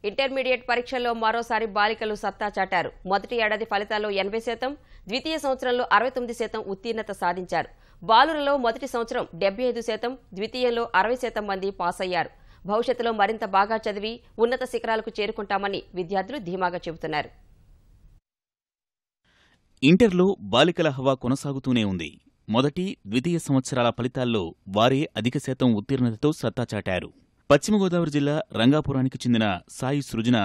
Intermediate పరీక్షల్లో మరోసారి బాలికలు సత్తా చాటారు. మొదటి ఏడాది ఫలితాల్లో 80%, ద్వితీయ సంవత్సరంలో 69% ఉత్తీర్ణత సాధించారు. బాలులలో మొదటి సంవత్సరం 75%, ద్వితీయంలో 60% మంది పాస్ అయ్యారు. భవిష్యత్తులో మరింత బాగా చదివి ఉన్నత శిఖరాలకు చేరుకుంటామని విద్యార్థులు ధీమాగా చెబుతున్నారు. ఇంటర్లో బాలికల హవా కొనసాగుతూనే ఉంది. మొదటి, ద్వితీయ సంవత్సరాల ఫలితాల్లో వారే అధిక శాతం ఉత్తీర్ణతతో సత్తా చాటారు. పశ్చిమ గోదావరి జిల్లా రంగాపురానికి చెందిన సాయి సృజన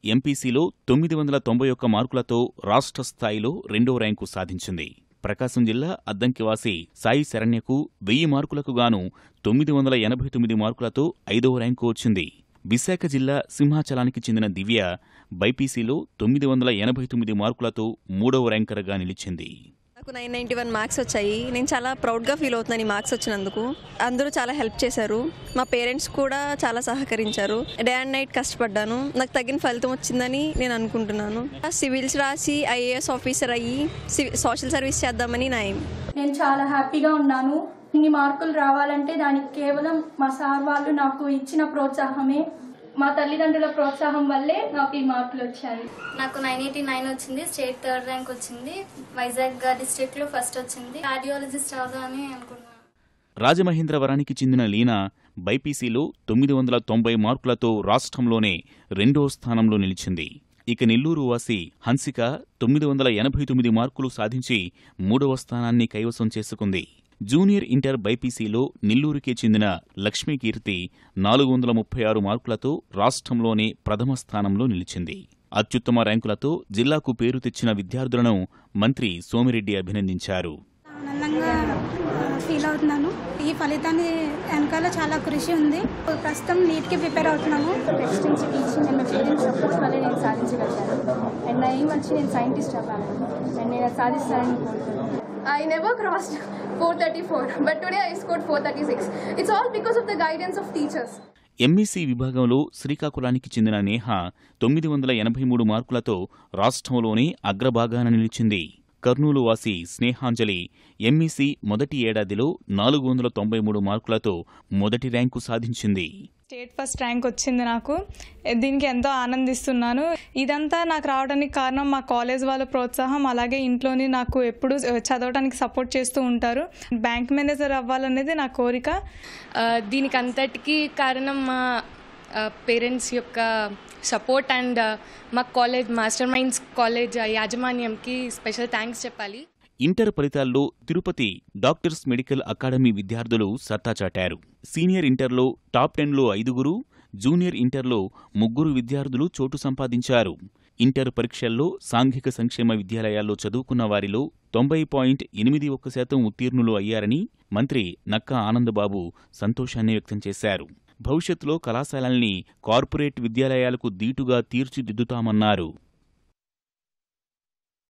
ఎంపీసీలో 991 మార్కులతో రాష్ట్ర స్థాయిలో 2వ ర్యాంకు సాధించింది. ప్రకాశం జిల్లా అద్దంకివాసి సాయి శరణ్యకు 1000 మార్కులకు గాను 989 మార్కులతో 5వ ర్యాంకు వచ్చింది. విశాఖ జిల్లా సింహాచలానికి చెందిన దివ్య బైపీసీలో 989 మార్కులతో 3వ ర్యాంకర్గా నిలిచింది. నాకు 991 మార్క్స్ వచ్చాయి. నేను చాలా ప్రౌడ్గా ఫీల్ అవుతున్నాను ఈ మార్క్స్ వచ్చినందుకు. అందరూ చాలా హెల్ప్ చేశారు. మా పేరెంట్స్ కూడా చాలా సహకరించారు. డే అండ్ నైట్ కష్టపడ్డాను. నాకు తగిన ఫలితం వచ్చిందని నేను అనుకుంటున్నాను. సివిల్స్ రాసి IAS ఆఫీసర్ అయ్యి సోషల్ సర్వీస్ చేద్దామని నా ఎయిమ్. నేను చాలా హ్యాపీగా ఉన్నాను. ఇన్ని మార్కులు రావాలంటే దానికి కేవలం మా సార్ వాళ్ళు నాకు ఇచ్చిన ప్రోత్సాహమే, మా తల్లిదండ్రుల ప్రోత్సాహం వల్లే నాకు ఈ మార్కులు వచ్చాయి. నాకు 989 వచ్చింది. స్టేట్ 3rd ర్యాంక్ వచ్చింది. వైజాగ్ డిస్ట్రిక్ట్ లో ఫస్ట్ వచ్చింది. కార్డియాలజిస్ట్ అవుదామని అనుకున్నాను. రాజమహేంద్రవరానికి చెందిన లీనా బైపీసీలో 990 మార్కులతో రాష్ట్రంలోనే 2వ స్థానంలో నిలిచింది. ఇక నెల్లూరు వాసి హన్సిక 989 మార్కులు సాధించి 3వ స్థానాన్ని కైవసం చేసుకుంది. జూనియర్ ఇంటర్ బైపీసీలో నెల్లూరుకే చెందిన లక్ష్మీకీర్తి 436 మార్కులతో రాష్ట్రంలోనే ప్రథమ స్థానంలో నిలిచింది. అత్యుత్తమ ర్యాంకులతో జిల్లాకు పేరు తెచ్చిన విద్యార్థులను మంత్రి సోమిరెడ్డి అభినందించారు. ఆనందంగా ఫీల్ అవుతున్నాను. ఈ ఫలితాన్ని వెనకాల చాలా కృషి ఉంది. ప్రస్తుతం నీట్కి ప్రిపేర్ అవుతున్నాము. Residency teaching and parents support వల్ల నేను సాధించగలిగాను. అండ్ నా ఎయిమ్ వచ్చి నేను సైంటిస్ట్ అవ్వాలి అండ్ నేను సాధిస్తానని కోరుతున్నాను. I never crossed 434, but today I scored 436. It's all because of the guidance of teachers. MEC విభాగంలో శ్రీకాకుళానికి చెందిన నేహ 983 మార్కులతో రాష్ట్రంలోనే అగ్రభాగాన నిలిచింది. కర్నూలు వాసి స్నేహాంజలి ఎంఈసీ మొదటి ఏడాదిలో 493 మార్కులతో మొదటి ర్యాంకు సాధించింది. స్టేట్ ఫస్ట్ ర్యాంక్ వచ్చింది నాకు. దీనికి ఎంతో ఆనందిస్తున్నాను. ఇదంతా నాకు రావడానికి కారణం మా కాలేజ్ వాళ్ళ ప్రోత్సాహం, అలాగే ఇంట్లోని నాకు ఎప్పుడు చదవడానికి సపోర్ట్ చేస్తూ ఉంటారు. బ్యాంక్ మేనేజర్ అవ్వాలనేది నా కోరిక. దీనికి అంతటికీ కారణం మా పేరెంట్స్ యొక్క సపోర్ట్ అండ్ మా కాలేజ్ మాస్టర్ మైండ్స్ కాలేజ్ యాజమాన్యంకి స్పెషల్ థ్యాంక్స్ చెప్పాలి. ఇంటర్ ఫలితాల్లో తిరుపతి డాక్టర్స్ మెడికల్ అకాడమీ విద్యార్థులు సత్తా చాటారు. సీనియర్ ఇంటర్లో టాప్ 10లో 5, జూనియర్ ఇంటర్లో 3 విద్యార్థులు చోటు సంపాదించారు. ఇంటర్ పరీక్షల్లో సాంఘిక సంక్షేమ విద్యాలయాల్లో చదువుకున్న వారిలో 90.81% ఉత్తీర్ణులు అయ్యారని మంత్రి నక్కా ఆనందబాబు సంతోషాన్ని వ్యక్తం చేశారు. భవిష్యత్తులో కళాశాలల్ని కార్పొరేట్ విద్యాలయాలకు దీటుగా తీర్చిదిద్దుతామన్నారు.